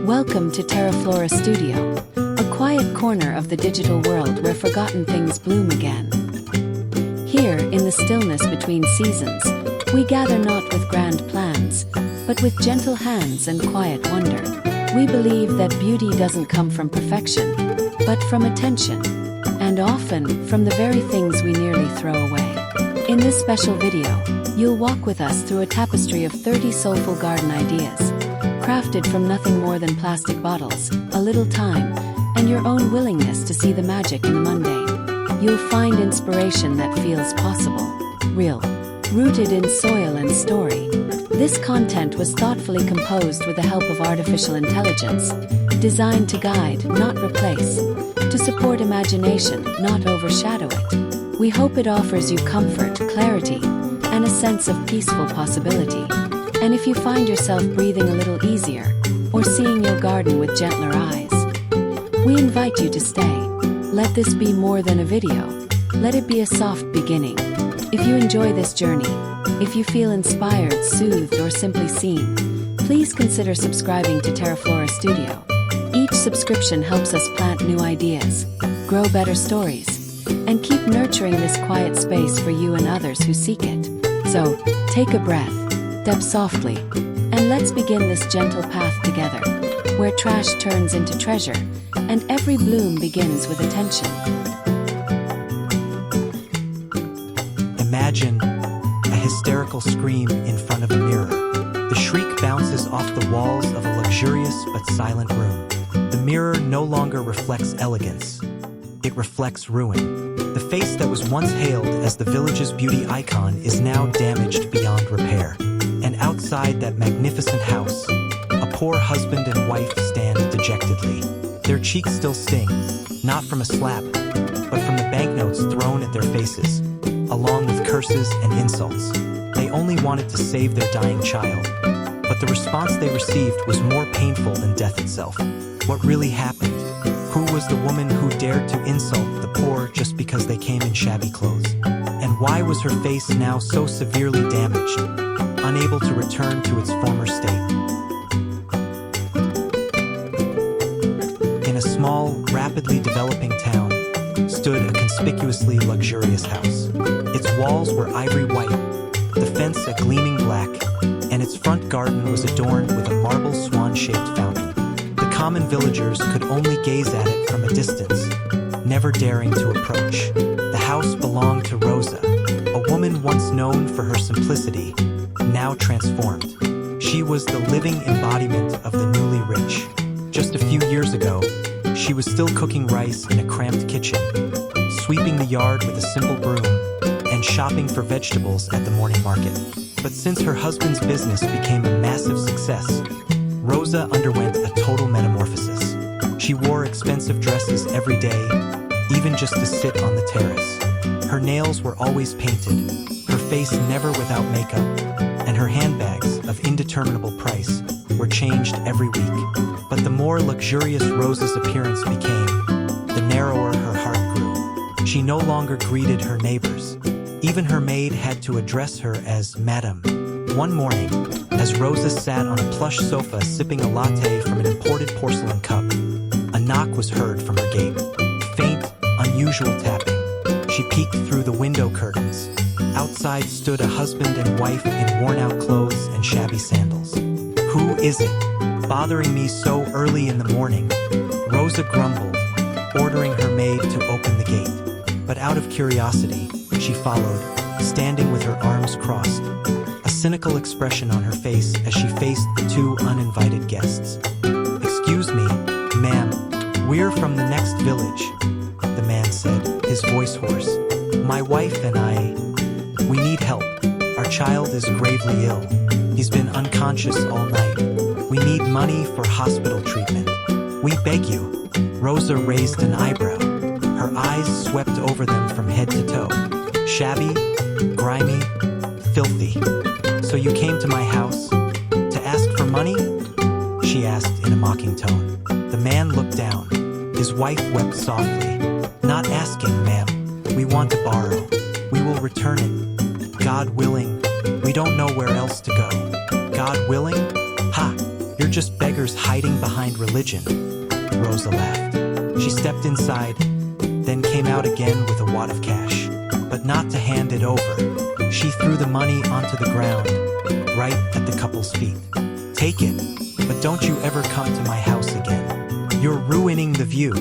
Welcome to TERAFLORA Studio, a quiet corner of the digital world where forgotten things bloom again. Here, in the stillness between seasons, we gather not with grand plans, but with gentle hands and quiet wonder. We believe that beauty doesn't come from perfection, but from attention, and often from the very things we nearly throw away. In this special video, you'll walk with us through a tapestry of 30 soulful garden ideas, crafted from nothing more than plastic bottles, a little time, and your own willingness to see the magic in the mundane. You'll find inspiration that feels possible, real, rooted in soil and story. This content was thoughtfully composed with the help of artificial intelligence, designed to guide, not replace, to support imagination, not overshadow it. We hope it offers you comfort, clarity, and a sense of peaceful possibility. And if you find yourself breathing a little easier, or seeing your garden with gentler eyes, we invite you to stay. Let this be more than a video. Let it be a soft beginning. If you enjoy this journey, if you feel inspired, soothed, or simply seen, please consider subscribing to TERAFLORA Studio. Each subscription helps us plant new ideas, grow better stories, and keep nurturing this quiet space for you and others who seek it. So, take a breath, step softly, and let's begin this gentle path together, where trash turns into treasure, and every bloom begins with attention. Imagine a hysterical scream in front of a mirror. The shriek bounces off the walls of a luxurious but silent room. The mirror no longer reflects elegance. It reflects ruin. The face that was once hailed as the village's beauty icon is now damaged beyond repair. And outside that magnificent house, a poor husband and wife stand dejectedly. Their cheeks still sting, not from a slap, but from the banknotes thrown at their faces, along with curses and insults. They only wanted to save their dying child, but the response they received was more painful than death itself. What really happened? Who was the woman who dared to insult the poor just because they came in shabby clothes? And why was her face now so severely damaged, unable to return to its former state? In a small, rapidly developing town, stood a conspicuously luxurious house. Its walls were ivory white, the fence a gleaming black, and its front garden was adorned with a marble swan-shaped fountain. The common villagers could only gaze at it from a distance, never daring to approach. The house belonged to Rosa, a woman once known for her simplicity, now transformed. She was the living embodiment of the newly rich. Just a few years ago, she was still cooking rice in a cramped kitchen, sweeping the yard with a simple broom, and shopping for vegetables at the morning market. But since her husband's business became a massive success, Rosa underwent a total metamorphosis. She wore expensive dresses every day, even just to sit on the terrace. Her nails were always painted, her face never without makeup, and her handbags, of indeterminable price, were changed every week. But the more luxurious Rosa's appearance became, the narrower her heart grew. She no longer greeted her neighbors. Even her maid had to address her as Madam. One morning, as Rosa sat on a plush sofa sipping a latte from an imported porcelain cup, a knock was heard from her gate. Faint, unusual tapping. She peeked through the window curtains. Outside stood a husband and wife in worn-out clothes and shabby sandals. "Who is it, bothering me so early in the morning?" Rosa grumbled, ordering her maid to open the gate. But out of curiosity, she followed, standing with her arms crossed, a cynical expression on her face as she faced the two uninvited guests. "Excuse me, ma'am, we're from the next village," the man said, his voice hoarse. "My wife and I, we need help. Our child is gravely ill. He's been unconscious all night. We need money for hospital treatment. We beg you." Rosa raised an eyebrow. Her eyes swept over them from head to toe. "Shabby, grimy, filthy. So you came to my house to ask for money?" she asked in a mocking tone. The man looked down. His wife wept softly. "Not asking, ma'am. We want to borrow. We will return it. God willing. We don't know where else to go." "God willing? Ha! You're just beggars hiding behind religion." Rosa laughed. She stepped inside, then came out again with a wad of cash, but not to hand it over. She threw the money onto the ground, right at the couple's feet. "Take it, but don't you ever come to my house again. You're ruining the view."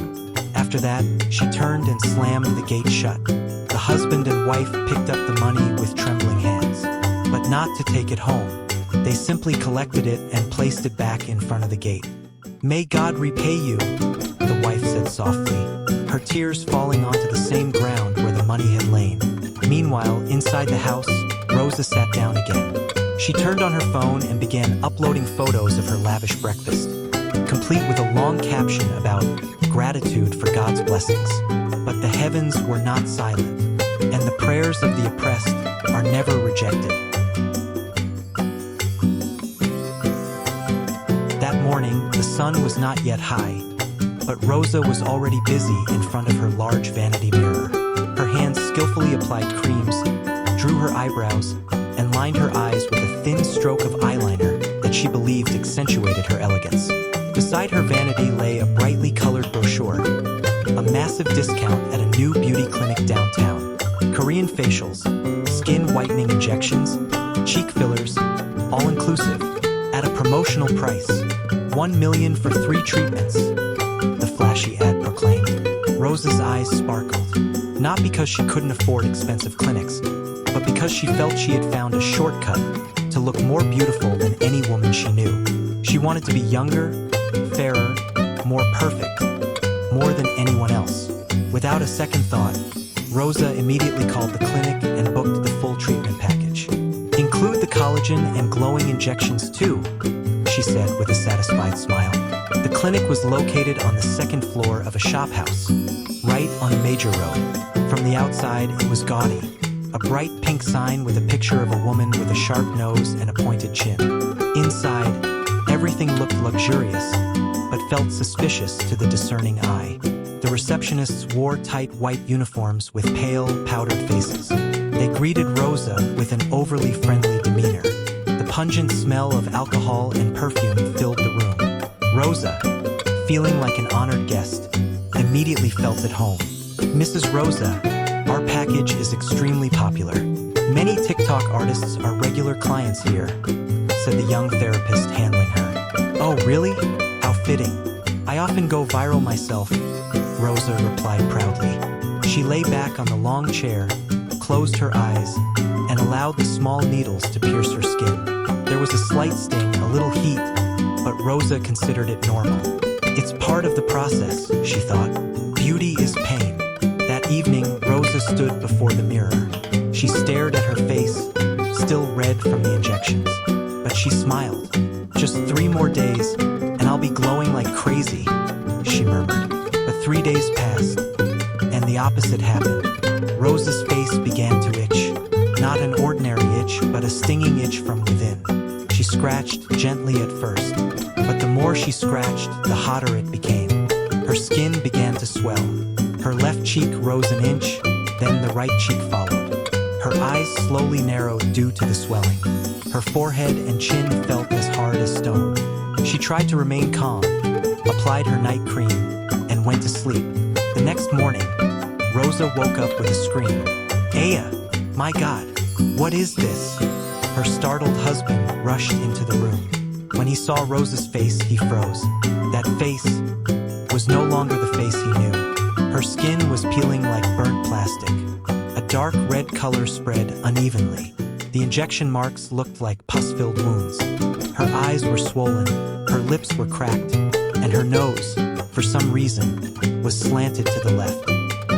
After that, she turned and slammed the gate shut. The husband and wife picked up the money with trembling hands, but not to take it home. They simply collected it and placed it back in front of the gate. "May God repay you," the wife said softly, her tears falling onto the same ground where the money had lain. Meanwhile, inside the house, Rosa sat down again. She turned on her phone and began uploading photos of her lavish breakfast, complete with a long caption about gratitude for God's blessings. But the heavens were not silent, and the prayers of the oppressed are never rejected. That morning, the sun was not yet high, but Rosa was already busy in front of her large vanity mirror. Her hands skillfully applied creams, drew her eyebrows, and lined her eyes with a thin stroke of eyeliner that she believed accentuated her elegance. Beside her vanity lay a brightly colored brochure, a massive discount at a new beauty clinic downtown. Korean facials, skin whitening injections, cheek fillers, all inclusive, at a promotional price. $1 million for 3 treatments, the flashy ad proclaimed. Rosa's eyes sparkled, not because she couldn't afford expensive clinics, but because she felt she had found a shortcut to look more beautiful than any woman she knew. She wanted to be younger, fairer, more perfect, more than anyone else. Without a second thought, Rosa immediately called the clinic and booked the full treatment package. "Include the collagen and glowing injections too," she said with a satisfied smile. The clinic was located on the second floor of a shop house, right on a major road. From the outside, it was gaudy. A bright pink sign with a picture of a woman with a sharp nose and a pointed chin. Inside, everything looked luxurious, but felt suspicious to the discerning eye. The receptionists wore tight white uniforms with pale, powdered faces. They greeted Rosa with an overly friendly demeanor. The pungent smell of alcohol and perfume filled the room. Rosa, feeling like an honored guest, immediately felt at home. "Mrs. Rosa, our package is extremely popular. Many TikTok artists are regular clients here," said the young therapist handling her. "Oh, really? How fitting. I often go viral myself," Rosa replied proudly. She lay back on the long chair, closed her eyes, and allowed the small needles to pierce her skin. There was a slight sting, a little heat, but Rosa considered it normal. "It's part of the process," she thought. "Beauty is pain." That evening, Rosa stood before the mirror. She stared at her face, still red from the injections, but she smiled. "Just 3 more days, and I'll be glowing like crazy," she murmured. But 3 days passed, and the opposite happened. Rosa's face began to itch. Not an ordinary itch, but a stinging itch from within. She scratched gently at first, but the more she scratched, the hotter it became. Her skin began to swell. Her left cheek rose an inch, then the right cheek followed. Her eyes slowly narrowed due to the swelling. Her forehead and chin felt as hard as stone. She tried to remain calm, applied her night cream, and went to sleep. The next morning, Rosa woke up with a scream. "Aya, my God, what is this?" Her startled husband rushed into the room. When he saw Rosa's face, he froze. That face was no longer the face he knew. Her skin was peeling like burnt plastic. A dark red color spread unevenly. The injection marks looked like pus-filled wounds. Her eyes were swollen, her lips were cracked, and her nose, for some reason, was slanted to the left.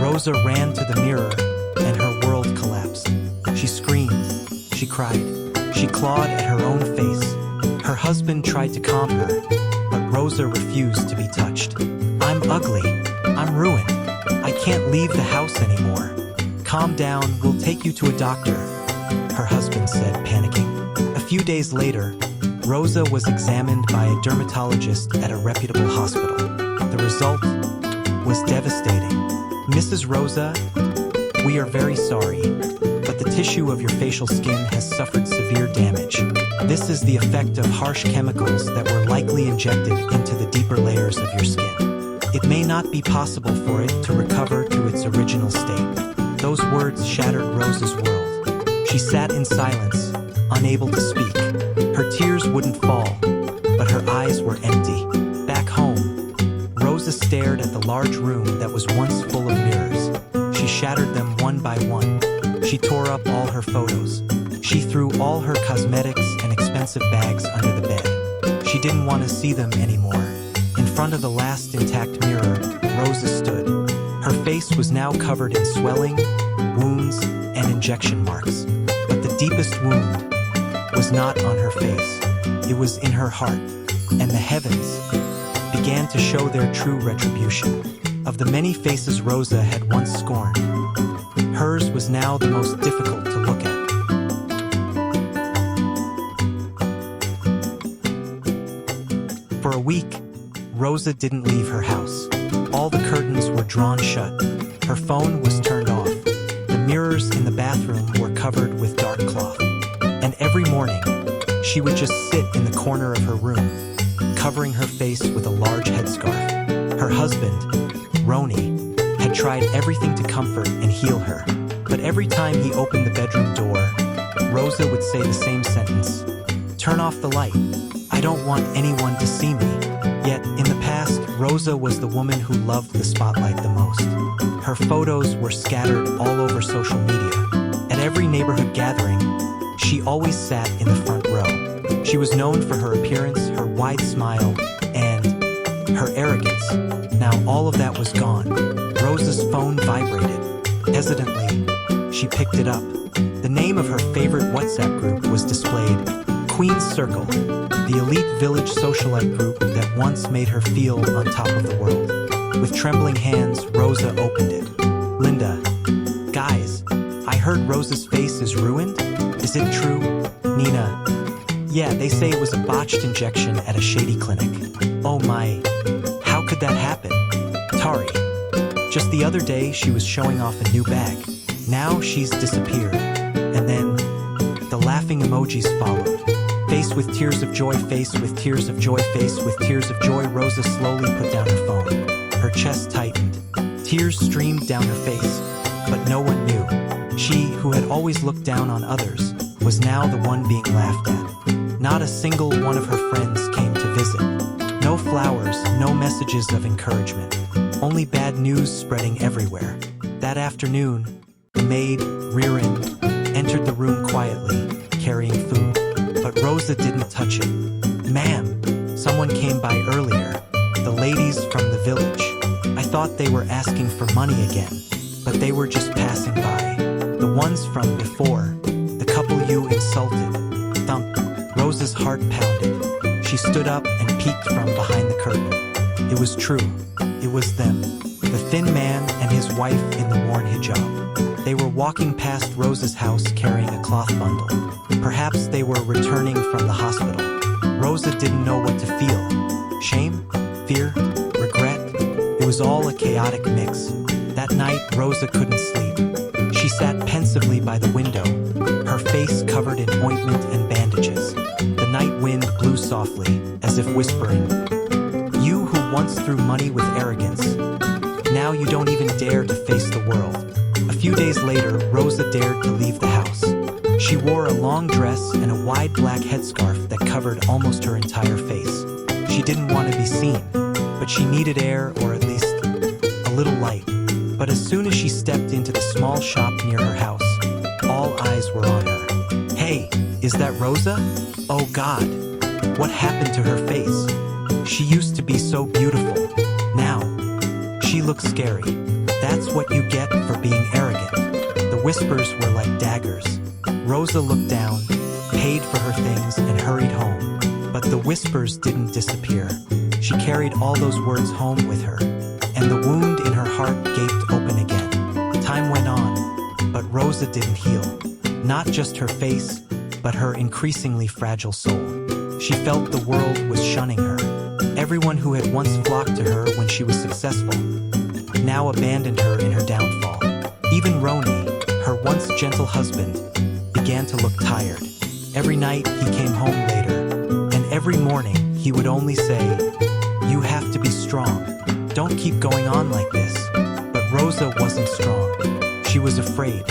Rosa ran to the mirror, and her world collapsed. She screamed. She cried. She clawed at her own face. Her husband tried to calm her, but Rosa refused to be touched. "I'm ugly. I'm ruined. I can't leave the house anymore." "Calm down, we'll take you to a doctor," her husband said, panicking. A few days later, Rosa was examined by a dermatologist at a reputable hospital. The result was devastating. "Mrs. Rosa, we are very sorry. but the tissue of your facial skin has suffered severe damage. This is the effect of harsh chemicals that were likely injected into the deeper layers of your skin. It may not be possible for it to recover to its original state. Those words shattered Rosa's world. She sat in silence, unable to speak. Her tears wouldn't fall, but her eyes were empty. Back home, Rosa stared at the large room that was once full of mirrors. She shattered them one by one. She tore up all her photos. She threw all her cosmetics and expensive bags under the bed. She didn't want to see them anymore. In front of the last intact mirror, Rosa stood. Her face was now covered in swelling, wounds, and injection marks. But the deepest wound was not on her face. It was in her heart, and the heavens began to show their true retribution. Of the many faces Rosa had once scorned, hers was now the most difficult to look at. For a week, Rosa didn't leave her house. All the curtains were drawn shut. Her phone was turned off. The mirrors in the bathroom were covered with dark cloth. And every morning, she would just sit in the corner of her room, covering her face with a large headscarf. Her husband, Roni, had tried everything to comfort and heal her. But every time he opened the bedroom door, Rosa would say the same sentence: "Turn off the light. I don't want anyone to see me." Yet, in the past, Rosa was the woman who loved the spotlight the most. Her photos were scattered all over social media. At every neighborhood gathering, she always sat in the front row. She was known for her appearance, her wide smile, and her arrogance. Now all of that was gone. Rosa's phone vibrated. Hesitantly, she picked it up. The name of her favorite WhatsApp group was displayed: Queen's Circle, the elite village socialite group that once made her feel on top of the world. With trembling hands, Rosa opened it. "Linda, guys, I heard Rosa's face is ruined. Is it true?" "Nina, yeah, they say it was a botched injection at a shady clinic." "Oh my, how could that happen?" "Tari, just the other day she was showing off a new bag. Now she's disappeared." And then the laughing emojis followed. Face with tears of joy, face with tears of joy, face with tears of joy. Rosa slowly put down her phone. Her chest tightened. Tears streamed down her face, but no one knew. She, who had always looked down on others, was now the one being laughed at. Not a single one of her friends came to visit. No flowers, no messages of encouragement. Only bad news spreading everywhere. That afternoon, the maid, Ririn, entered the room quietly, carrying food. But Rosa didn't touch it. "Ma'am, someone came by earlier. The ladies from the village. I thought they were asking for money again, but they were just passing by. The ones from before, the couple you insulted." Thump. Rosa's heart pounded. She stood up and peeked from behind the curtain. It was true. It was them. The thin man and his wife in the worn hijab. They were walking past Rosa's house carrying a cloth bundle. Perhaps they were returning from the hospital. Rosa didn't know what to feel. Shame? Fear? Regret? It was all a chaotic mix. That night, Rosa couldn't sleep. She sat pensively by the window, her face covered in ointment and bandages. The night wind blew softly, as if whispering, "You who once threw money with arrogance, now you don't even dare to face the world." A few days later, Rosa dared to leave the house. She wore a long dress and a wide black headscarf that covered almost her entire face. She didn't want to be seen, but she needed air, or at least a little light. But as soon as she stepped into the small shop near her house, all eyes were on her. "Hey, is that Rosa? Oh God, what happened to her face? She used to be so beautiful. Now, she looks scary. That's what you get for being arrogant." The whispers were like daggers. Rosa looked down, paid for her things, and hurried home. But the whispers didn't disappear. She carried all those words home with her, and the wound in her heart gaped open again. Time went on, but Rosa didn't heal. Not just her face, but her increasingly fragile soul. She felt the world was shunning her. Everyone who had once flocked to her when she was successful now abandoned her in her downfall. Even Roni, her once gentle husband, began to look tired. Every night he came home later, and every morning he would only say, "You have to be strong. Don't keep going on like this." But Rosa wasn't strong. She was afraid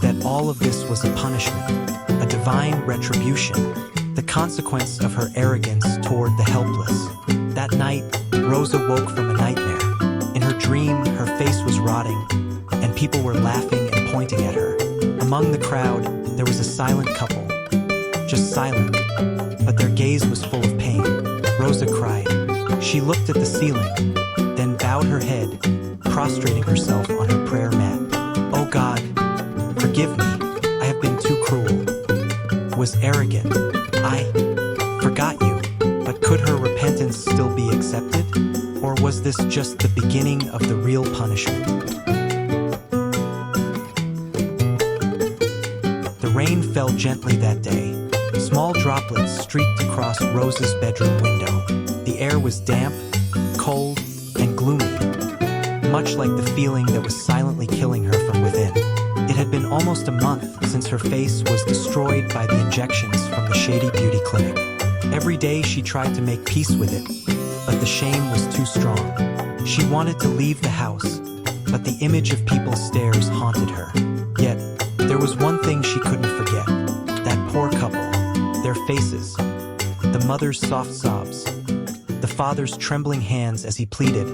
that all of this was a punishment, a divine retribution, the consequence of her arrogance toward the helpless. That night, Rosa woke from a nightmare. In her dream, her face was rotting, and people were laughing and pointing at her. Among the crowd, there was a silent couple. Just silent, but their gaze was full of pain. Rosa cried. She looked at the ceiling, then bowed her head, prostrating herself on her prayer mat. "Oh God, forgive me. I have been too cruel. Was arrogant. I forgot you." But could her repentance still be accepted? Or was this just the beginning of the real punishment? The rain fell gently that day. Small droplets streaked across Rosa's bedroom window. The air was damp, cold, and gloomy, much like the feeling that was silently killing her from within. It had been almost a month since her face was destroyed by the injections from the shady beauty clinic. Every day she tried to make peace with it, but the shame was too strong. She wanted to leave the house, but the image of people's stares haunted her. Yet, there was one thing she couldn't forget. That poor couple, their faces, the mother's soft sobs, the father's trembling hands as he pleaded,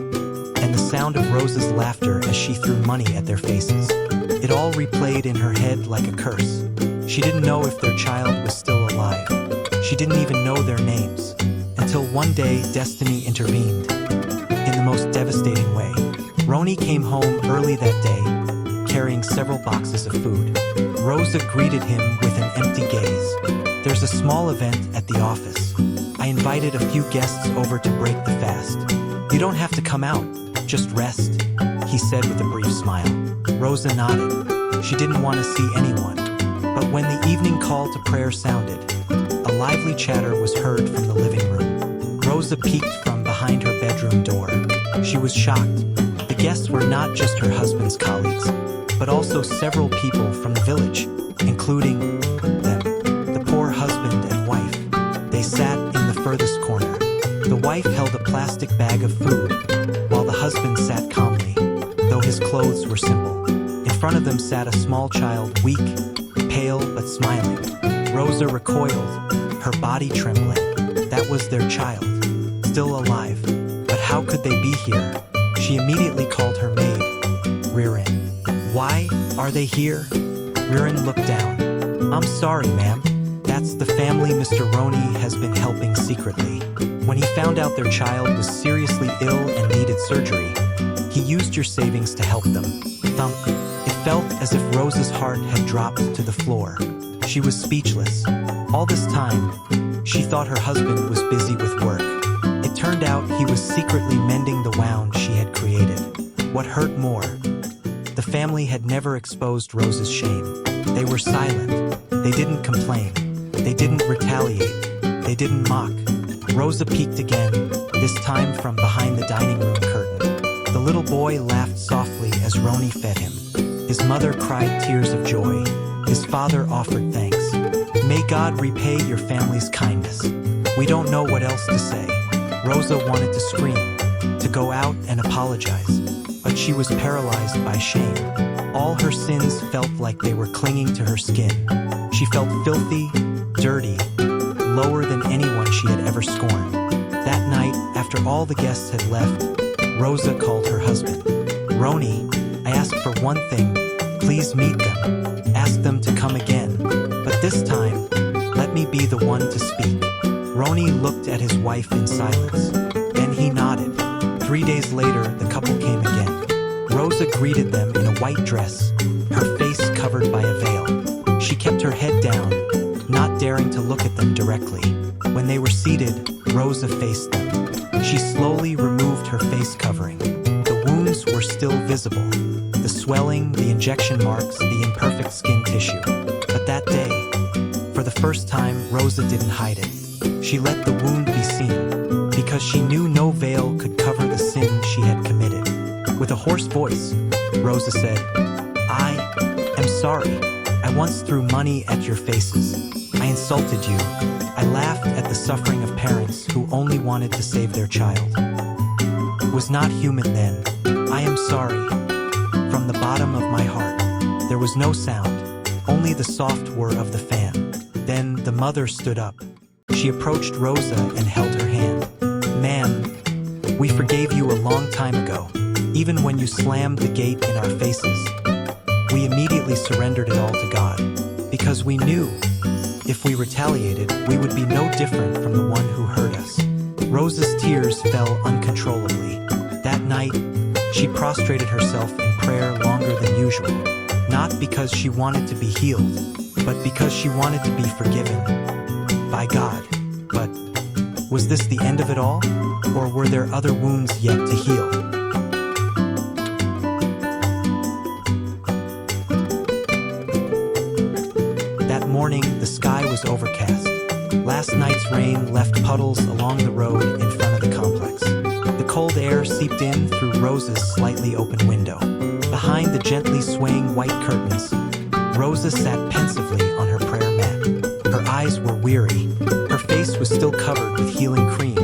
and the sound of Rosa's laughter as she threw money at their faces. It all replayed in her head like a curse. She didn't know if their child was still alive. She didn't even know their names, until one day destiny intervened in the most devastating way. Roni came home early that day, carrying several boxes of food. Rosa greeted him with an empty gaze. "There's a small event at the office. I invited a few guests over to break the fast. You don't have to come out, just rest," he said with a brief smile. Rosa nodded. She didn't want to see anyone. But when the evening call to prayer sounded, a lively chatter was heard from the living room. Rosa peeked from behind her bedroom door. She was shocked. The guests were not just her husband's colleagues, but also several people from the village, including them, the poor husband and wife. They sat in the furthest corner. The wife held a plastic bag of food, while the husband sat calmly, though his clothes were simple. In front of them sat a small child, weak, pale but smiling. Rosa recoiled, her body trembling. That was their child, still alive. But how could they be here? She immediately called her maid, Ririn. "Why are they here?" Ririn looked down. "I'm sorry, ma'am. That's the family Mr. Roni has been helping secretly. When he found out their child was seriously ill and needed surgery, he used your savings to help them." Thump. It felt as if Rosa's heart had dropped to the floor. She was speechless. All this time, she thought her husband was busy with work. It turned out he was secretly mending the wound she had created. What hurt more? The family had never exposed Rosa's shame. They were silent. They didn't complain. They didn't retaliate. They didn't mock. Rosa peeked again, this time from behind the dining room curtain. The little boy laughed softly as Roni fed him. His mother cried tears of joy. His father offered thanks. "May God repay your family's kindness. We don't know what else to say." Rosa wanted to scream, to go out and apologize, but she was paralyzed by shame. All her sins felt like they were clinging to her skin. She felt filthy, dirty, lower than anyone she had ever scorned. That night, after all the guests had left, Rosa called her husband. "Roni, I ask for one thing. Please meet them. Ask them to come again. But this time, let me be the one to speak." Roni looked at his wife in silence. Then he nodded. 3 days later, the couple came again. Rosa greeted them in a white dress, her face covered by a veil. She kept her head down, not daring to look at them directly. When they were seated, Rosa faced them. She slowly removed her face covering. The wounds were still visible. The swelling, the injection marks, the imperfect skin tissue. But that day, for the first time, Rosa didn't hide it. She let the wound be seen, because she knew no veil could cover the sin she had committed. With a hoarse voice, Rosa said, "I sorry. I once threw money at your faces. I insulted you. I laughed at the suffering of parents who only wanted to save their child. Was not human then. I am sorry. From the bottom of my heart. There was no sound, only the soft whir of the fan. Then the mother stood up. She approached Rosa and held her hand. Ma'am, we forgave you a long time ago, even when you slammed the gate in our faces. We immediately surrendered it all to God, because we knew if we retaliated, we would be no different from the one who hurt us. Rosa's tears fell uncontrollably. That night, she prostrated herself in prayer longer than usual, not because she wanted to be healed, but because she wanted to be forgiven by God. But was this the end of it all, or were there other wounds yet to heal? That morning, the sky was overcast. Last night's rain left puddles along the road in front of the complex. The cold air seeped in through Rosa's slightly open window. Behind the gently swaying white curtains, Rosa sat pensively on her prayer mat. Her eyes were weary. Her face was still covered with healing cream,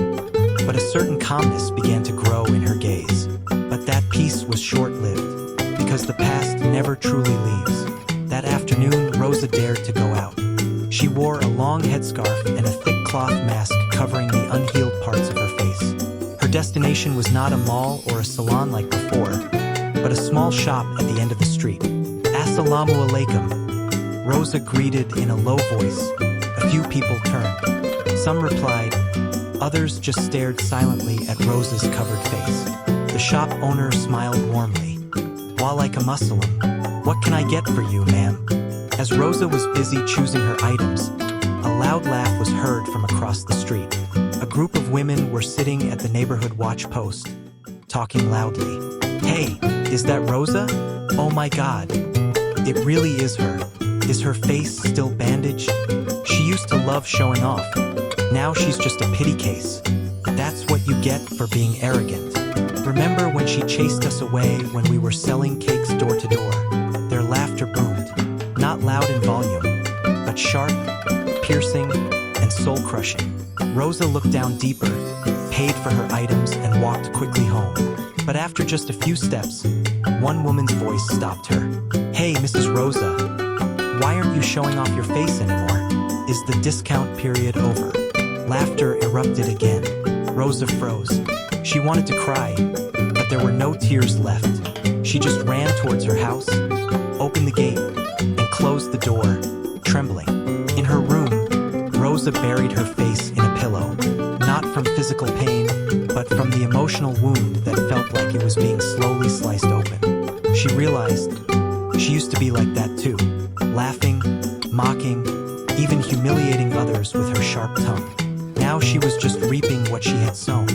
but a certain calmness began to grow in her gaze. But that peace was short-lived, because the past never truly leaves. That afternoon, Rosa dared to go out. She wore a long headscarf and a thick cloth mask covering the unhealed parts of her face. Her destination was not a mall or a salon like before, but a small shop at the end of the street. Assalamu alaikum, Rosa greeted in a low voice. A few people turned. Some replied, others just stared silently at Rosa's covered face. The shop owner smiled warmly. Walaikum assalam. What can I get for you, ma'am? As Rosa was busy choosing her items, a loud laugh was heard from across the street. A group of women were sitting at the neighborhood watch post, talking loudly. Hey, is that Rosa? Oh my God. It really is her. Is her face still bandaged? She used to love showing off. Now she's just a pity case. That's what you get for being arrogant. Remember when she chased us away when we were selling cakes door to door? Their laughter boomed, not loud in volume, but sharp, piercing, and soul-crushing. Rosa looked down deeper, paid for her items, and walked quickly home. But after just a few steps, one woman's voice stopped her. Hey, Mrs. Rosa, why aren't you showing off your face anymore? Is the discount period over? Laughter erupted again. Rosa froze. She wanted to cry, but there were no tears left. She just ran towards her house, opened the gate, and closed the door, trembling. In her room, Rosa buried her face in a pillow, not from physical pain, but from the emotional wound that felt like it was being slowly sliced open. She realized she used to be like that too, laughing, mocking, even humiliating others with her sharp tongue. Now she was just reaping what she had sown.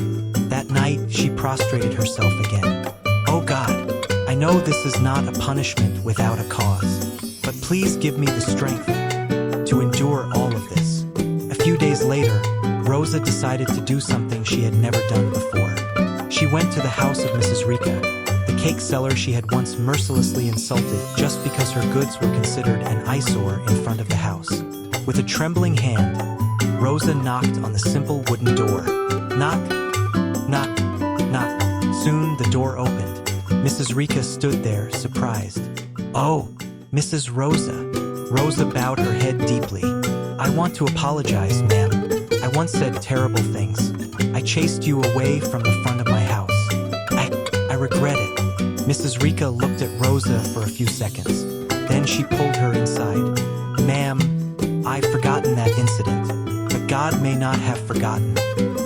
That night, she prostrated herself again. Oh God, I know this is not a punishment without a cause, but please give me the strength to endure all of this. A few days later, Rosa decided to do something she had never done before. She went to the house of Mrs. Rika, the cake seller she had once mercilessly insulted just because her goods were considered an eyesore in front of the house. With a trembling hand, Rosa knocked on the simple wooden door. Knock, knock, knock. Soon the door opened. Mrs. Rika stood there, surprised. Oh, Mrs. Rosa. Rosa bowed her head deeply. I want to apologize, ma'am. I once said terrible things. I chased you away from the front of my house. I regret it. Mrs. Rika looked at Rosa for a few seconds. Then she pulled her inside. Ma'am, I've forgotten that incident, but God may not have forgotten.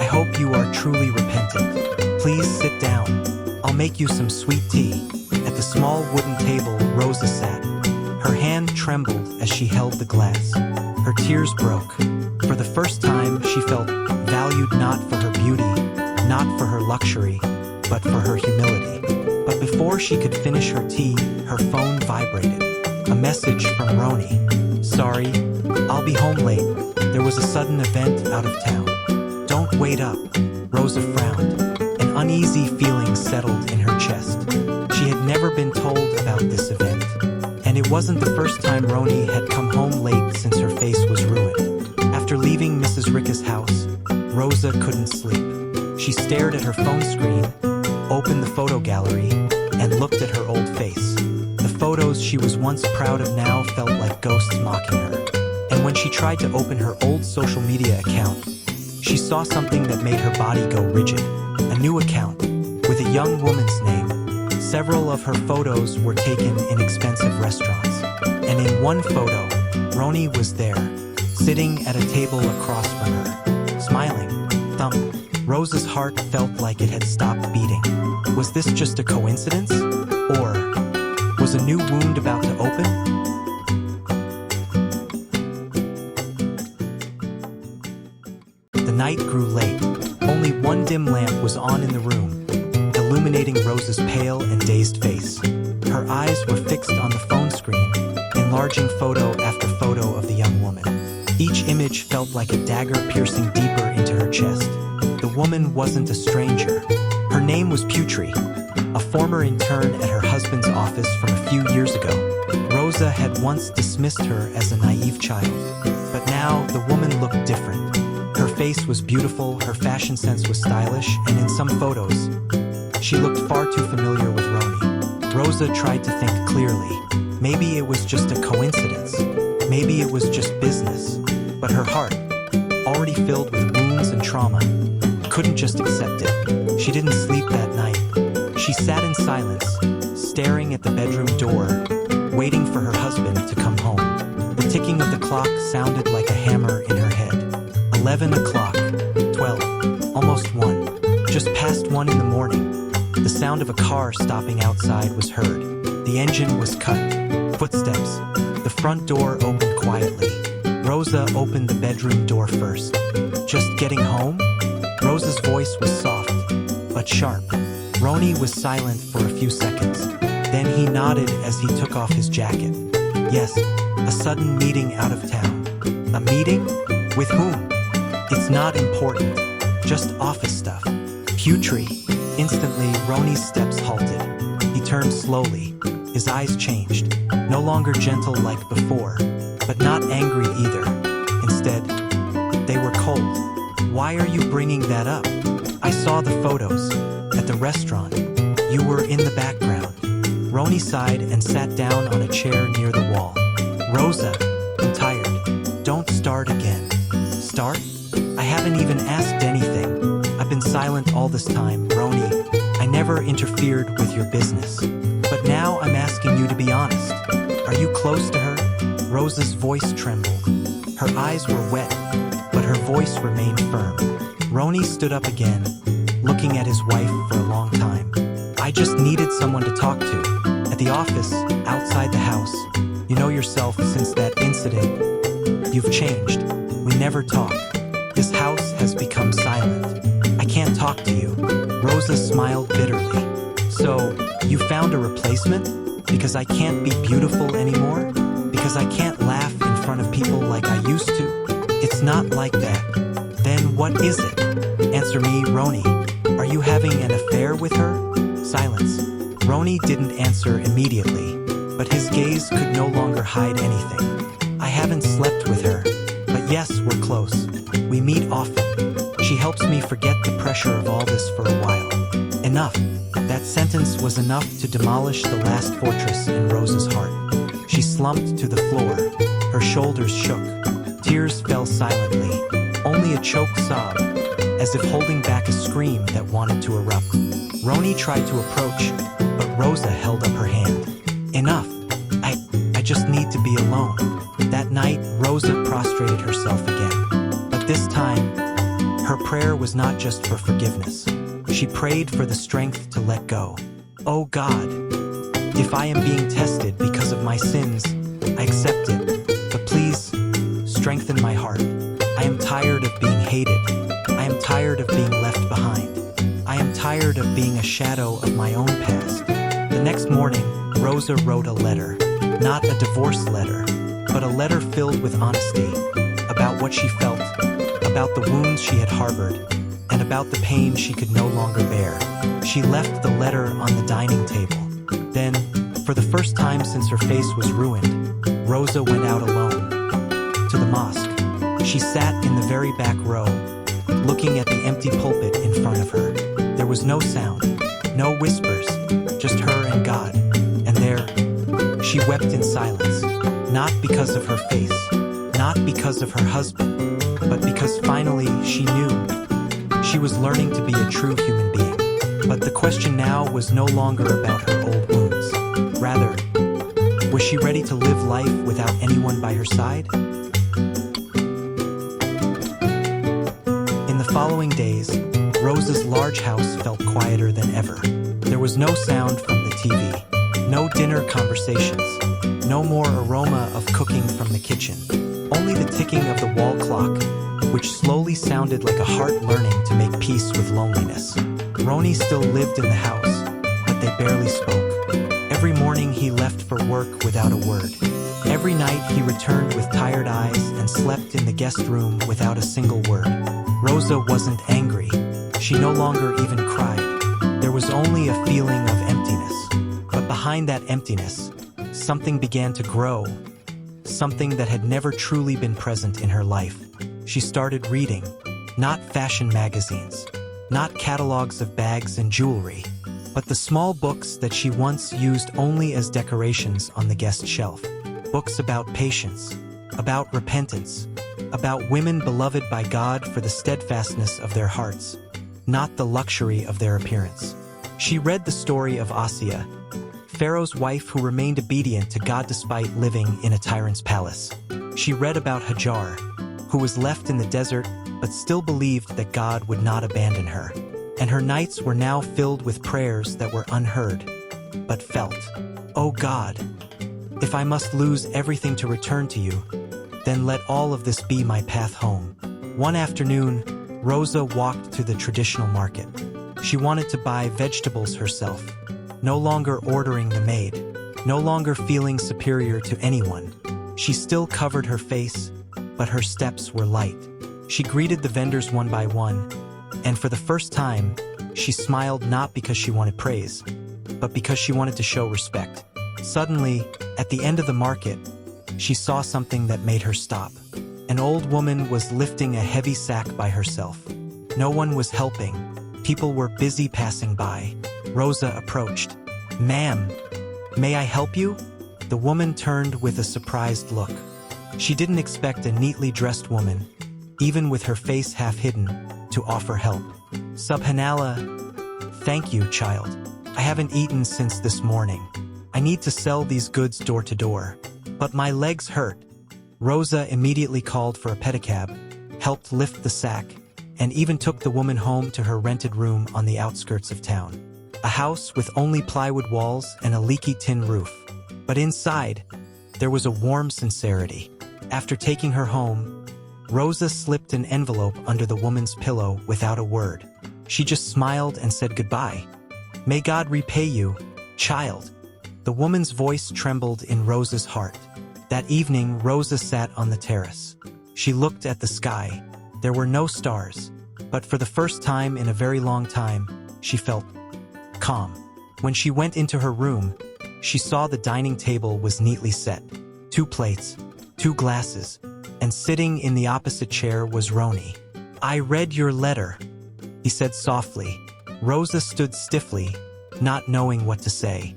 I hope you are truly repentant. Please sit down. I'll make you some sweet tea. At the small wooden table, Rosa sat. Her hand trembled as she held the glass. Her tears broke. For the first time, she felt valued not for her beauty, not for her luxury, but for her humility. But before she could finish her tea, her phone vibrated. A message from Roni. Sorry, I'll be home late. There was a sudden event out of town. Don't wait up. Rosa frowned. An uneasy feeling settled in her chest. She had never been told about this event, and it wasn't the first time Roni had come home late since her face was ruined. After leaving Mrs. Ricka's house, Rosa couldn't sleep. She stared at her phone screen, opened the photo gallery, and looked at her old face. The photos she was once proud of now felt like ghosts mocking her. And when she tried to open her old social media account, she saw something that made her body go rigid. A new account, with a young woman's name. Several of her photos were taken in expensive restaurants. And in one photo, Roni was there, sitting at a table across from her, smiling. Thump. Rosa's heart felt like it had stopped beating. Was this just a coincidence? Or was a new wound about to open? The night grew late. Only one dim lamp was on in the room, illuminating Rosa's pale and dazed face. Her eyes were fixed on the phone screen, enlarging photo after photo of the young woman. Each image felt like a dagger piercing deeper into her chest. The woman wasn't a stranger. Her name was Putri, a former intern at her husband's office from a few years ago. Rosa had once dismissed her as a naive child, but now the woman looked different. Her face was beautiful, her fashion sense was stylish, and in some photos, she looked far too familiar with Roni. Rosa tried to think clearly. Maybe it was just a coincidence. Maybe it was just business. But her heart, already filled with wounds and trauma, couldn't just accept it. She didn't sleep that night. She sat in silence, staring at the bedroom door, waiting for her husband to come home. The ticking of the clock sounded like a hammer in her head. 11 o'clock, 12, almost 1, just past 1 in the morning. The sound of a car stopping outside was heard. The engine was cut. Footsteps. The front door opened quietly. Rosa opened the bedroom door first. Just getting home? Rosa's voice was soft, but sharp. Roni was silent for a few seconds. Then he nodded as he took off his jacket. Yes, a sudden meeting out of town. A meeting? With whom? It's not important. Just office stuff. Putri. Instantly, Roni's steps halted. He turned slowly. His eyes changed. No longer gentle like before, but not angry either. Instead, they were cold. Why are you bringing that up? I saw the photos. At the restaurant. You were in the background. Roni sighed and sat down on a chair near the wall. Rosa, I'm tired. Don't start again. Start? I haven't even asked anything. I've been silent all this time, Roni. I never interfered with your business. But now I'm asking you to be honest. Are you close to her? Rosa's voice trembled. Her eyes were wet, but her voice remained firm. Roni stood up again, looking at his wife for a long time. I just needed someone to talk to. At the office, outside the house. You know yourself, since that incident, you've changed. We never talk. This house has become silent. I can't talk to you. Rosa smiled bitterly. So, you found a replacement? Because I can't be beautiful anymore? Because I can't laugh in front of people like I used to? It's not like that. Then what is it? Answer me, Roni. Are you having an affair with her? Silence. Roni didn't answer immediately, but his gaze could no longer hide anything. I haven't slept with her, but yes, we're close. We meet often. She helps me forget the pressure of all this for a while. Enough. That sentence was enough to demolish the last fortress in Rosa's heart. She slumped to the floor. Her shoulders shook. Tears fell silently. Only a choked sob, as if holding back a scream that wanted to erupt. Roni tried to approach, but Rosa held up her hand. Enough. I just need to be alone. That night, Rosa prostrated herself again. But this time, her prayer was not just for forgiveness. She prayed for the strength to let go. Oh God, if I am being tested because of my sins, I accept it. But please, strengthen my heart. I am tired of being hated. I am tired of being left behind. I am tired of being a shadow of my own past. The next morning, Rosa wrote a letter. Not a divorce letter, but a letter filled with honesty. About what she felt, about the wounds she had harbored, and about the pain she could no longer bear. She left the letter on the dining table. Then, for the first time since her face was ruined, Rosa went out alone to the mosque. She sat in the very back row, looking at the empty pulpit in front of her. There was no sound, no whispers, just her and God. And there, she wept in silence, not because of her face, not because of her husband, but because finally she knew she was learning to be a true human being. But the question now was no longer about her old wounds. Rather, was she ready to live life without anyone by her side? In the following days, Rosa's large house felt quieter than ever. There was no sound from the TV, no dinner conversations, no more aroma of cooking from the kitchen, only the ticking of the wall clock, which slowly sounded like a heart learning to make peace with loneliness. Roni still lived in the house, but they barely spoke. Every morning he left for work without a word. Every night he returned with tired eyes and slept in the guest room without a single word. Rosa wasn't angry. She no longer even cried. There was only a feeling of emptiness. But behind that emptiness, something began to grow. Something that had never truly been present in her life. She started reading, not fashion magazines, not catalogs of bags and jewelry, but the small books that she once used only as decorations on the guest shelf. Books about patience, about repentance, about women beloved by God for the steadfastness of their hearts, not the luxury of their appearance. She read the story of Asiya, Pharaoh's wife who remained obedient to God despite living in a tyrant's palace. She read about Hajar, who was left in the desert but still believed that God would not abandon her. And her nights were now filled with prayers that were unheard, but felt. Oh God, if I must lose everything to return to you, then let all of this be my path home. One afternoon, Rosa walked to the traditional market. She wanted to buy vegetables herself, no longer ordering the maid, no longer feeling superior to anyone. She still covered her face, but her steps were light. She greeted the vendors one by one, and for the first time, she smiled not because she wanted praise, but because she wanted to show respect. Suddenly, at the end of the market, she saw something that made her stop. An old woman was lifting a heavy sack by herself. No one was helping. People were busy passing by. Rosa approached. "Ma'am, may I help you?" The woman turned with a surprised look. She didn't expect a neatly dressed woman, even with her face half hidden, to offer help. "Subhanallah, thank you, child. I haven't eaten since this morning. I need to sell these goods door to door, but my legs hurt." Rosa immediately called for a pedicab, helped lift the sack, and even took the woman home to her rented room on the outskirts of town. A house with only plywood walls and a leaky tin roof. But inside, there was a warm sincerity. After taking her home, Rosa slipped an envelope under the woman's pillow without a word. She just smiled and said goodbye. "May God repay you, child." The woman's voice trembled in Rosa's heart. That evening, Rosa sat on the terrace. She looked at the sky. There were no stars, but for the first time in a very long time, she felt calm. When she went into her room, she saw the dining table was neatly set. 2 plates, 2 glasses, and sitting in the opposite chair was Roni. "I read your letter," he said softly. Rosa stood stiffly, not knowing what to say.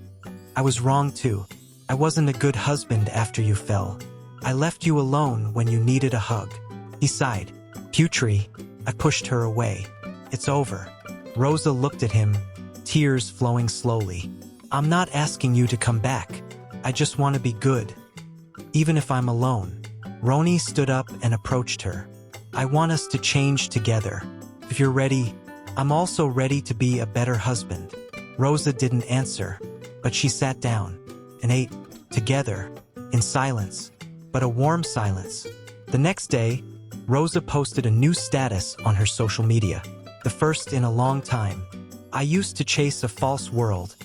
"I was wrong too. I wasn't a good husband after you fell. I left you alone when you needed a hug." He sighed. "Putri," I pushed her away. "It's over." Rosa looked at him, tears flowing slowly. "I'm not asking you to come back. I just want to be good, even if I'm alone." Roni stood up and approached her. "I want us to change together. If you're ready, I'm also ready to be a better husband." Rosa didn't answer, but she sat down and ate together in silence, but a warm silence. The next day, Rosa posted a new status on her social media, the first in a long time. "I used to chase a false world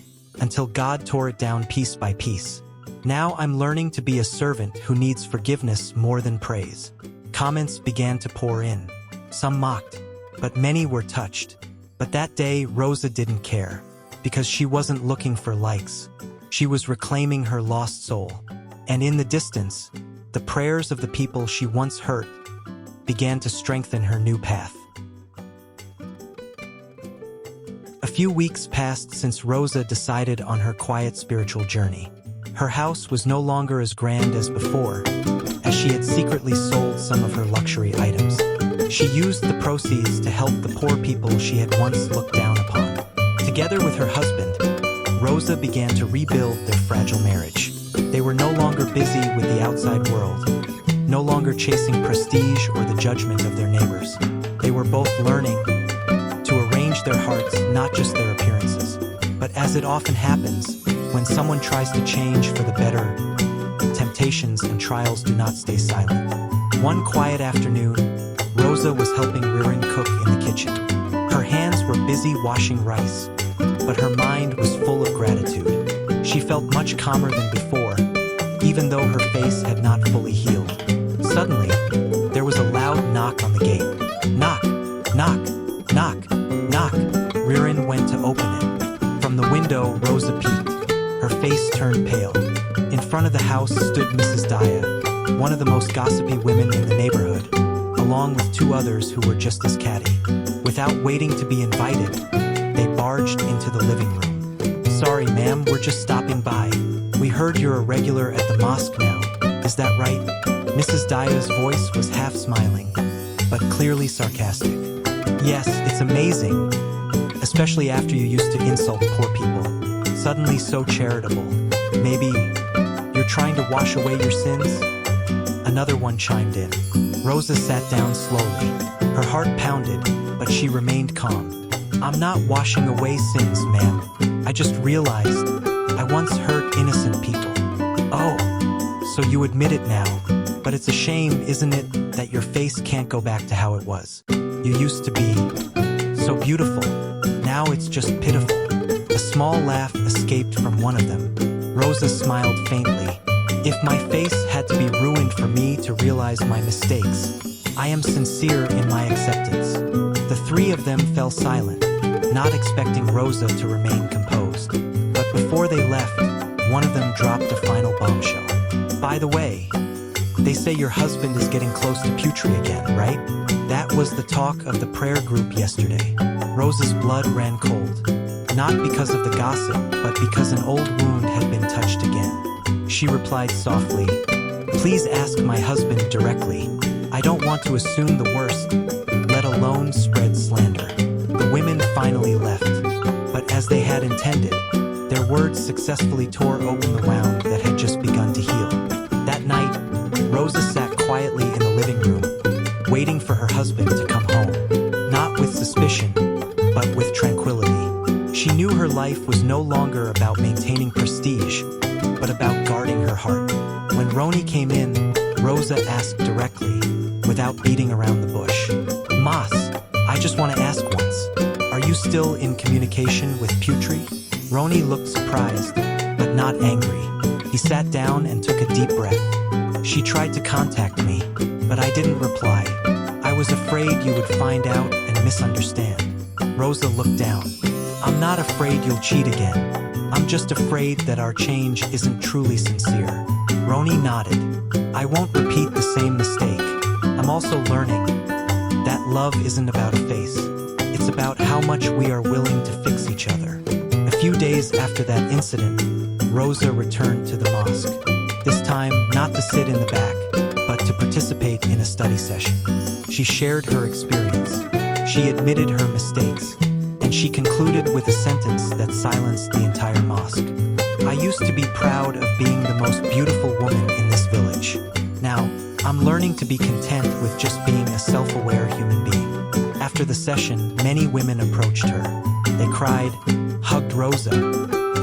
until God tore it down piece by piece. Now I'm learning to be a servant who needs forgiveness more than praise." Comments began to pour in. Some mocked, but many were touched. But that day, Rosa didn't care, because she wasn't looking for likes. She was reclaiming her lost soul. And in the distance, the prayers of the people she once hurt began to strengthen her new path. A few weeks passed since Rosa decided on her quiet spiritual journey. Her house was no longer as grand as before, as she had secretly sold some of her luxury items. She used the proceeds to help the poor people she had once looked down upon. Together with her husband, Rosa began to rebuild their fragile marriage. They were no longer busy with the outside world, no longer chasing prestige or the judgment of their neighbors. They were both learning to arrange their hearts, not just their appearances. But as it often happens, when someone tries to change for the better, temptations and trials do not stay silent. One quiet afternoon, Rosa was helping Ririn cook in the kitchen. Her hands were busy washing rice, but her mind was full of gratitude. She felt much calmer than before, even though her face had not fully healed. Suddenly, there was a loud knock on the gate. Knock, knock, knock, knock. Ririn went to open it. From the window, Rosa peeked. Her face turned pale. In front of the house stood Mrs. Daya, one of the most gossipy women in the neighborhood, along with two others who were just as catty. Without waiting to be invited, they barged into the living room. "Sorry, ma'am, we're just stopping by. We heard you're a regular at the mosque now. Is that right?" Mrs. Daya's voice was half smiling, but clearly sarcastic. "Yes, it's amazing, especially after you used to insult poor people. Suddenly so charitable. Maybe you're trying to wash away your sins?" Another one chimed in. Rosa sat down slowly. Her heart pounded, but she remained calm. "I'm not washing away sins, ma'am. I just realized I once hurt innocent people." "Oh, so you admit it now. But it's a shame, isn't it, that your face can't go back to how it was? You used to be so beautiful. Now it's just pitiful." A small laugh escaped from one of them. Rosa smiled faintly. "If my face had to be ruined for me to realize my mistakes, I am sincere in my acceptance." The three of them fell silent, not expecting Rosa to remain composed. But before they left, one of them dropped a final bombshell. "By the way, they say your husband is getting close to putri again, right? That was the talk of the prayer group yesterday." Rosa's blood ran cold, not because of the gossip, but because an old wound had been touched again. She replied softly, "Please ask my husband directly. I don't want to assume the worst, let alone spread slander." The women finally left, but as they had intended, their words successfully tore open the wound that had just begun to heal. That night, Rosa sat quietly in the living room, waiting for her husband to come home, not with suspicion, but with tranquility. She knew her life was no longer about maintaining prestige, but about guarding her heart. When Roni came in, Rosa asked directly, without beating around the bush, "Mas, I just want to ask once, are you still in communication with Putri?" Roni looked surprised, but not angry. He sat down and took a deep breath. "She tried to contact me, but I didn't reply. I was afraid you would find out and misunderstand." Rosa looked down. "I'm not afraid you'll cheat again. I'm just afraid that our change isn't truly sincere." Roni nodded. "I won't repeat the same mistake. I'm also learning that love isn't about a face. It's about how much we are willing to fix each other." A few days after that incident, Rosa returned to the mosque. This time, not to sit in the back, but to participate in a study session. She shared her experience. She admitted her mistakes, and she concluded with a sentence that silenced the entire mosque. "I used to be proud of being the most beautiful woman in this village. Now, I'm learning to be content with just being a self-aware human being." After the session, many women approached her. They cried, hugged Rosa,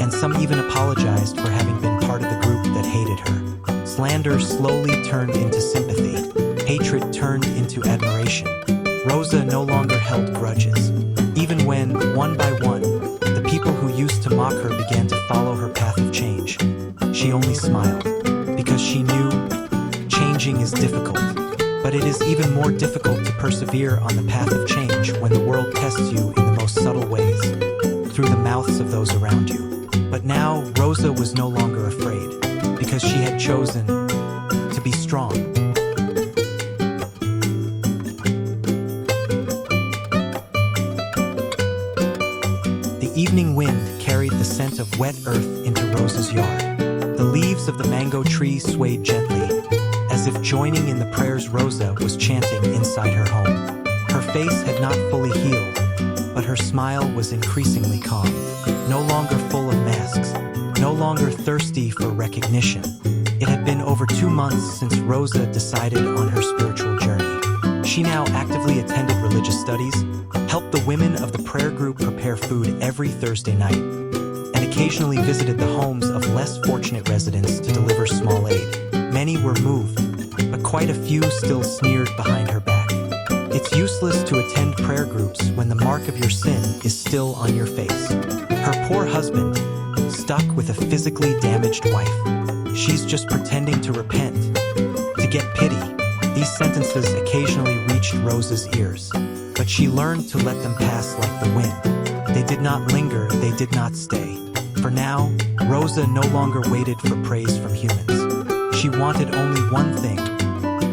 and some even apologized for having been part of the group that hated her. Slander slowly turned into sympathy. Hatred turned into admiration. Rosa no longer held grudges. Even when, one by one, the people who used to mock her began to follow her path of change, she only smiled, because she knew changing is difficult. But it is even more difficult to persevere on the path of change when the world tests you in the most subtle ways, through the mouths of those around you. But now Rosa was no longer afraid, because she had chosen to be strong. The evening wind carried the scent of wet earth into Rosa's yard. The leaves of the mango tree swayed gently, as if joining in the prayers Rosa was chanting inside her home. Her face had not fully healed, but her smile was increasingly calm, no longer full of masks, no longer thirsty for recognition. It had been over 2 months since Rosa decided on her spiritual journey. She now actively attended religious studies, helped the women of the prayer group prepare food every Thursday night, and occasionally visited the homes of less fortunate residents to deliver small aid. Many were moved, but quite a few still sneered behind her back. It's useless to attend prayer groups when the mark of your sin is still on your face. Her poor husband, stuck with a physically damaged wife. She's just pretending to repent, to get pity. These sentences occasionally reached Rosa's ears, but she learned to let them pass like the wind. They did not linger, they did not stay. For now, Rosa no longer waited for praise from humans. She wanted only one thing,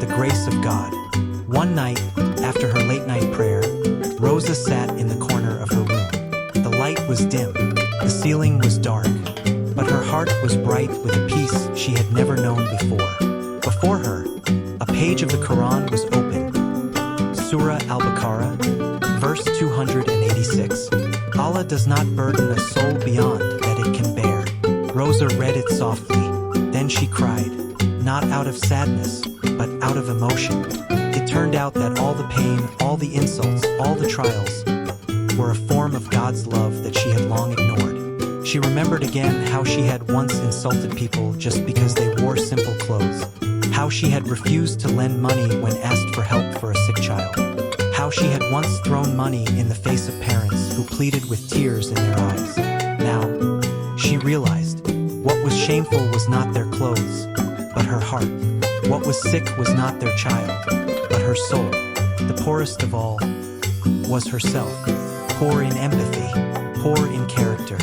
the grace of God. One night, after her late-night prayer, Rosa sat in the corner of her room. The light was dim, the ceiling was dark, but her heart was bright with a peace she had never known before. Before her, a page of the Quran was open. Surah Al-Baqarah, verse 286. Allah does not burden a soul beyond that it can bear. Rosa read it softly, then she cried, not out of sadness, but out of emotion. It turned out that all the pain, all the insults, all the trials were a form of God's love that she had long ignored. She remembered again how she had once insulted people just because they wore simple clothes, how she had refused to lend money when asked for help for a sick child, how she had once thrown money in the face of parents who pleaded with tears in their eyes. Now, she realized what was shameful was not their clothes, but her heart. What was sick was not their child, but her soul. The poorest of all was herself, poor in empathy, poor in character.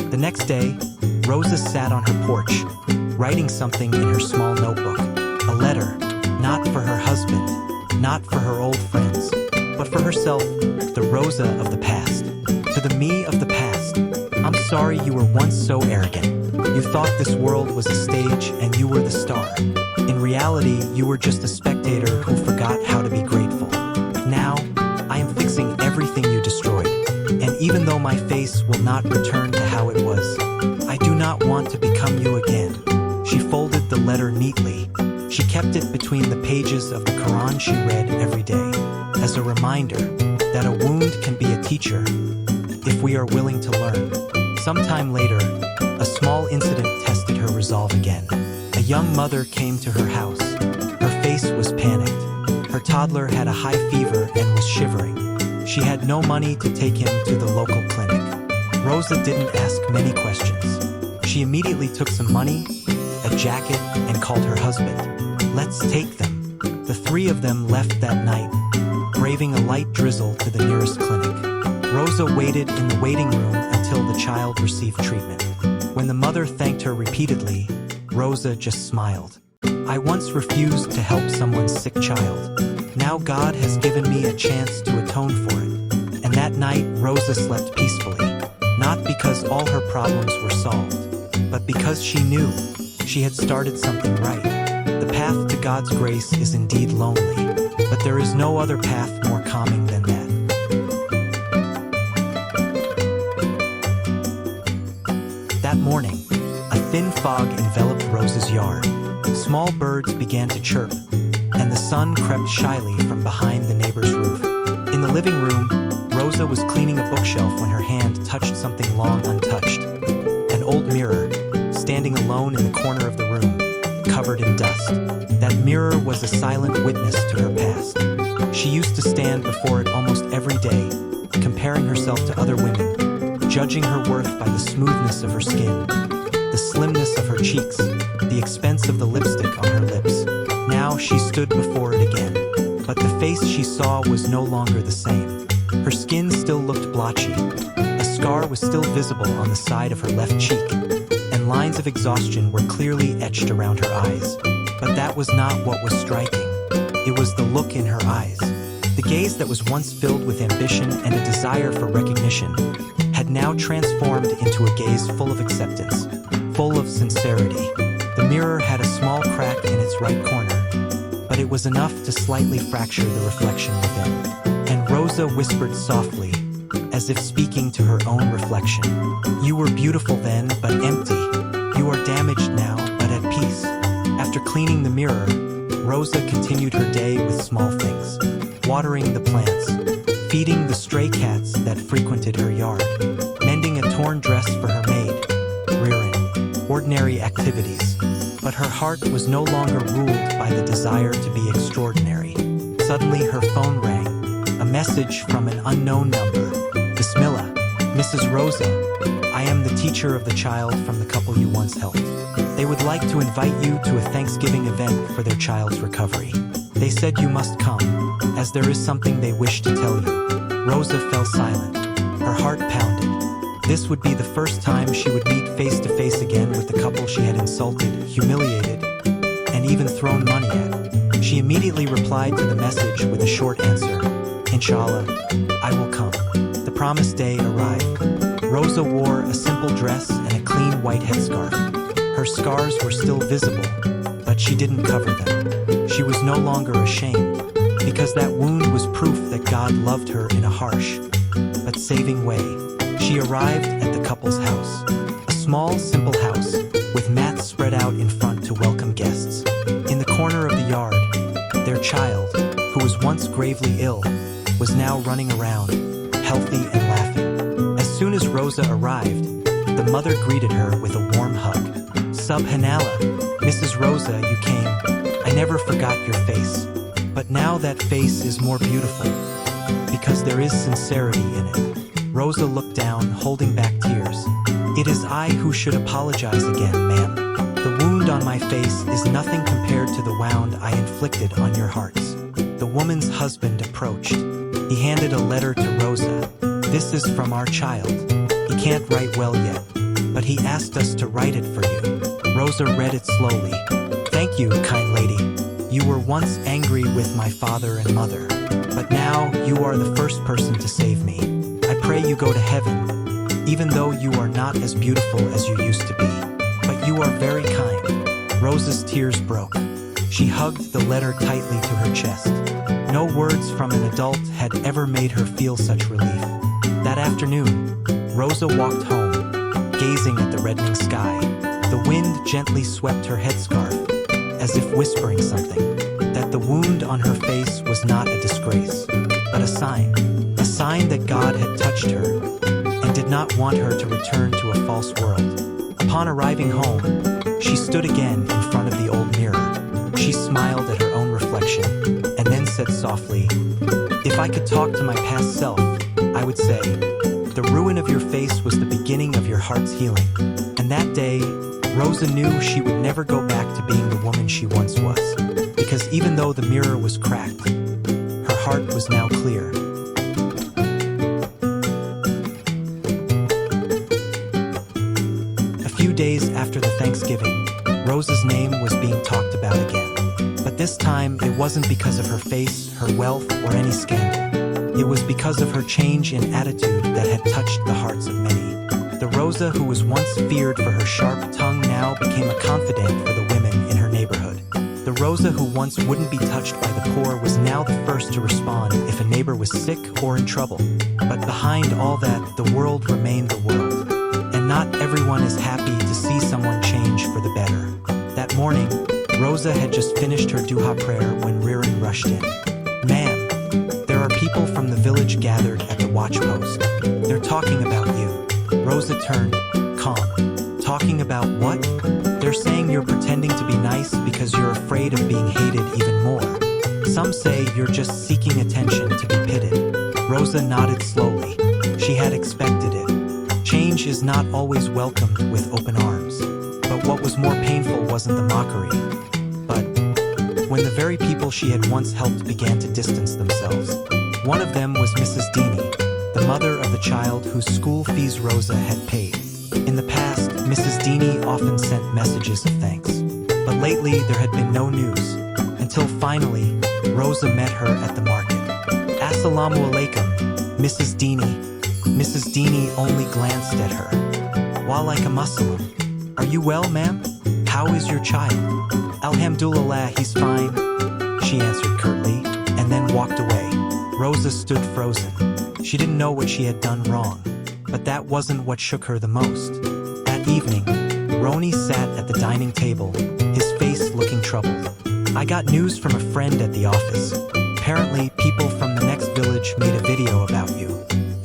The next day, Rosa sat on her porch, writing something in her small notebook. A letter, not for her husband, not for her old friends, but for herself, the Rosa of the past. To the me of the past, I'm sorry you were once so arrogant. You thought this world was a stage and you were the star. In reality, you were just a spectator who forgot how to be grateful. Now, I am fixing everything you destroyed. And even though my face will not return to how it was, I do not want to become you again. She folded the letter neatly. She kept it between the pages of the Quran she read every day, as a reminder that a wound can be a teacher if we are willing to learn. Sometime later, a small incident tested her resolve again. A young mother came to her house. Her face was panicked. Her toddler had a high fever and was shivering. She had no money to take him to the local clinic. Rosa didn't ask many questions. She immediately took some money, a jacket, and called her husband. Let's take them. The three of them left that night, braving a light drizzle to the nearest clinic. Rosa waited in the waiting room until the child received treatment. When the mother thanked her repeatedly, Rosa just smiled. I once refused to help someone's sick child. Now God has given me a chance to atone for it. And that night, Rosa slept peacefully, not because all her problems were solved, but because she knew she had started something right. The path to God's grace is indeed lonely, but there is no other path more calming than that. That morning, a thin fog enveloped Rosa's yard. Small birds began to chirp, and the sun crept shyly from behind the neighbor's roof. In the living room, Rosa was cleaning a bookshelf when her hand touched something long untouched. An old mirror, standing alone in the corner of the room, covered in dust. That mirror was a silent witness to her past. She used to stand before it almost every day, comparing herself to other women, judging her worth by the smoothness of her skin, the slimness of her cheeks, the expense of the lipstick on her lips. Now she stood before it again, but the face she saw was no longer the same. Her skin still looked blotchy, a scar was still visible on the side of her left cheek, and lines of exhaustion were clearly etched around her eyes. But that was not what was striking. It was the look in her eyes. The gaze that was once filled with ambition and a desire for recognition had now transformed into a gaze full of acceptance, full of sincerity. The mirror had a small crack in its right corner, but it was enough to slightly fracture the reflection within. And Rosa whispered softly, as if speaking to her own reflection, "You were beautiful then, but empty. You are damaged now, but at peace." After cleaning the mirror, Rosa continued her day with small things, watering the plants, feeding the stray cats that frequented her yard, mending a torn dress for her maid, rearing ordinary activities. But her heart was no longer ruled by the desire to be extraordinary. Suddenly her phone rang, a message from an unknown number. "Bismillah, Mrs. Rosa, I am the teacher of the child from the couple you once helped. They would like to invite you to a Thanksgiving event for their child's recovery. They said you must come, as there is something they wish to tell you." Rosa fell silent. Her heart pounded. This would be the first time she would meet face to face again with the couple she had insulted, humiliated, and even thrown money at. She immediately replied to the message with a short answer, "Inshallah, I will come." The promised day arrived. Rosa wore a simple dress and a clean white headscarf. Her scars were still visible, but she didn't cover them. She was no longer ashamed, because that wound was proof that God loved her in a harsh but saving way. She arrived at the couple's house, a small, simple house with mats spread out in front to welcome guests. In the corner of the yard, their child, who was once gravely ill, was now running around, healthy and laughing. As soon as Rosa arrived, the mother greeted her with a warm hug. "Subhanallah, Mrs. Rosa, you came. I never forgot your face. But now that face is more beautiful, because there is sincerity in it." Rosa looked down, holding back tears. "It is I who should apologize again, ma'am. The wound on my face is nothing compared to the wound I inflicted on your hearts." The woman's husband approached. He handed a letter to Rosa. "This is from our child. He can't write well yet, but he asked us to write it for you." Rosa read it slowly. "Thank you, kind lady. You were once angry with my father and mother, but now you are the first person to save me. I pray you go to heaven, even though you are not as beautiful as you used to be. But you are very kind." Rosa's tears broke. She hugged the letter tightly to her chest. No words from an adult had ever made her feel such relief. That afternoon, Rosa walked home, gazing at the reddening sky. The wind gently swept her headscarf, as if whispering something, that the wound on her face was not a disgrace, but a sign that God had touched her and did not want her to return to a false world. Upon arriving home, she stood again in front of the old mirror. She smiled at her own reflection and then said softly, "If I could talk to my past self, I would say, the ruin of your face was the beginning of your heart's healing." And that day, Rosa knew she would never go back to being the woman she once was, because even though the mirror was cracked, her heart was now clear. A few days after the Thanksgiving, Rosa's name was being talked about again. But this time, it wasn't because of her face, her wealth, or any scandal. It was because of her change in attitude that had touched the hearts of many. The Rosa who was once feared for her sharp tongue now became a confidant for the women in her neighborhood. The Rosa who once wouldn't be touched by the poor was now the first to respond if a neighbor was sick or in trouble. But behind all that, the world remained the world. And not everyone is happy to see someone change for the better. That morning, Rosa had just finished her duha prayer when Riran rushed in. "Ma'am, there are people from the village gathered at the watch post. They're talking about you." Rosa turned, calm. "Talking about what?" "They're saying you're pretending to be nice because you're afraid of being hated even more. Some say you're just seeking attention to be pitied." Rosa nodded slowly. She had expected it. Change is not always welcomed with open arms. But what was more painful wasn't the mockery, but when the very people she had once helped began to distance themselves. One of them was Mrs. Dini. the mother of the child whose school fees Rosa had paid. In the past, Mrs. Dini often sent messages of thanks. But lately, there had been no news, until finally, Rosa met her at the market. "Assalamu alaikum, Mrs. Dini." Mrs. Dini only glanced at her. "Walaikum assalam. Are you well, ma'am? How is your child?" "Alhamdulillah, he's fine," she answered curtly, and then walked away. Rosa stood frozen. She didn't know what she had done wrong, but that wasn't what shook her the most. That evening, Roni sat at the dining table, his face looking troubled. "I got news from a friend at the office. Apparently, people from the next village made a video about you.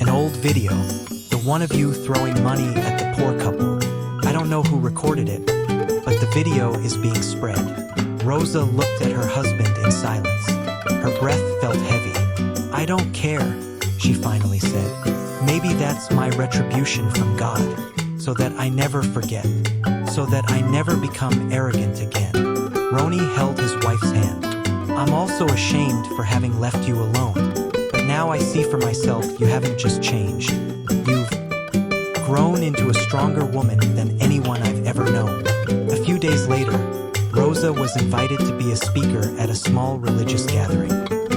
An old video, the one of you throwing money at the poor couple. I don't know who recorded it, but the video is being spread." Rosa looked at her husband in silence. Her breath felt heavy. "I don't care," she finally said. "Maybe that's my retribution from God, so that I never forget, so that I never become arrogant again." Roni held his wife's hand. "I'm also ashamed for having left you alone, but now I see for myself you haven't just changed. You've grown into a stronger woman than anyone I've ever known." A few days later, Rosa was invited to be a speaker at a small religious gathering,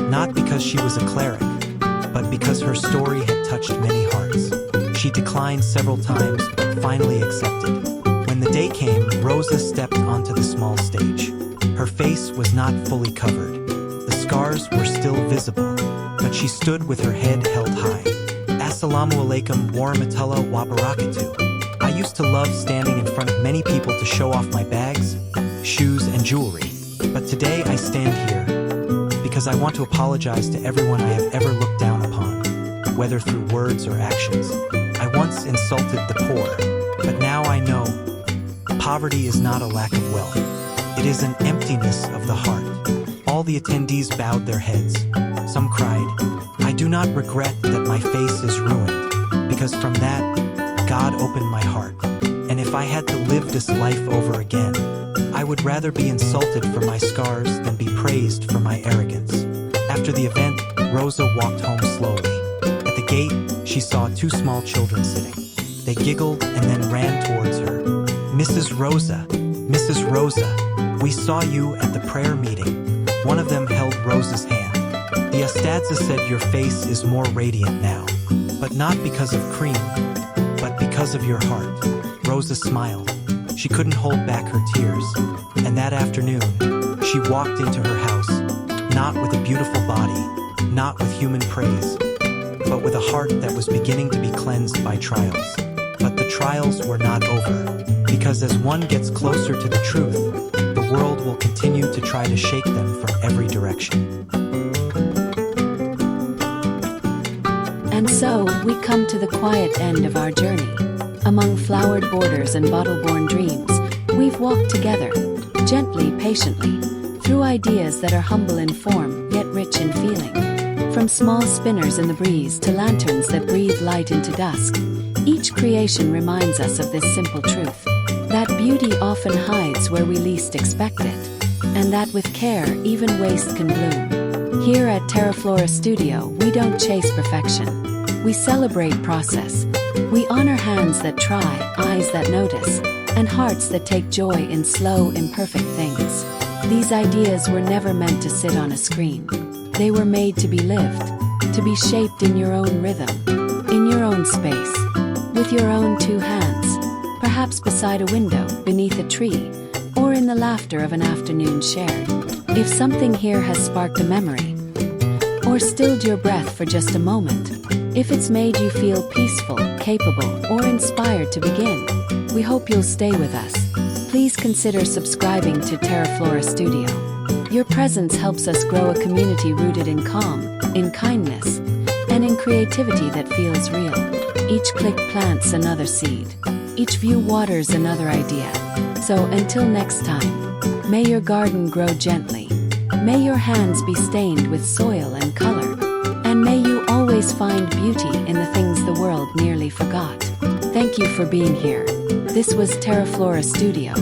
not because she was a cleric, but because her story had touched many hearts. She declined several times, but finally accepted. When the day came, Rosa stepped onto the small stage. Her face was not fully covered. The scars were still visible, but she stood with her head held high. "Assalamu alaikum warahmatullahi wabarakatuh. I used to love standing in front of many people to show off my bags, shoes, and jewelry. But today I stand here because I want to apologize to everyone I have ever looked down upon, whether through words or actions. I once insulted the poor, but now I know poverty is not a lack of wealth. It is an emptiness of the heart." All the attendees bowed their heads. Some cried, "I do not regret that my face is ruined, because from that, God opened my heart. And if I had to live this life over again, I would rather be insulted for my scars than be praised for my arrogance." After the event, Rosa walked home slowly. At the gate, she saw two small children sitting. They giggled and then ran towards her. "Mrs. Rosa, Mrs. Rosa, we saw you at the prayer meeting." One of them held Rosa's hand. "The Ustadza said your face is more radiant now, but not because of cream, but because of your heart." Rosa smiled. She couldn't hold back her tears. And that afternoon, she walked into her house, not with a beautiful body, not with human praise, but with a heart that was beginning to be cleansed by trials. But the trials were not over, because as one gets closer to the truth, the world will continue to try to shake them from every direction. And so, we come to the quiet end of our journey. Among flowered borders and bottle-born dreams, we've walked together, gently, patiently, through ideas that are humble in form, yet rich in feeling. From small spinners in the breeze to lanterns that breathe light into dusk, each creation reminds us of this simple truth, that beauty often hides where we least expect it, and that with care, even waste can bloom. Here at TERAFLORA Studio, we don't chase perfection. We celebrate process. We honor hands that try, eyes that notice, and hearts that take joy in slow, imperfect things. These ideas were never meant to sit on a screen. They were made to be lived, to be shaped in your own rhythm, in your own space, with your own two hands, perhaps beside a window, beneath a tree, or in the laughter of an afternoon shared. If something here has sparked a memory, or stilled your breath for just a moment, if it's made you feel peaceful, capable, or inspired to begin, we hope you'll stay with us. Please consider subscribing to TERAFLORA Studio. Your presence helps us grow a community rooted in calm, in kindness, and in creativity that feels real. Each click plants another seed. Each view waters another idea. So until next time, may your garden grow gently. May your hands be stained with soil and color. And may you always find beauty in the things the world nearly forgot. Thank you for being here. This was TERAFLORA Studio.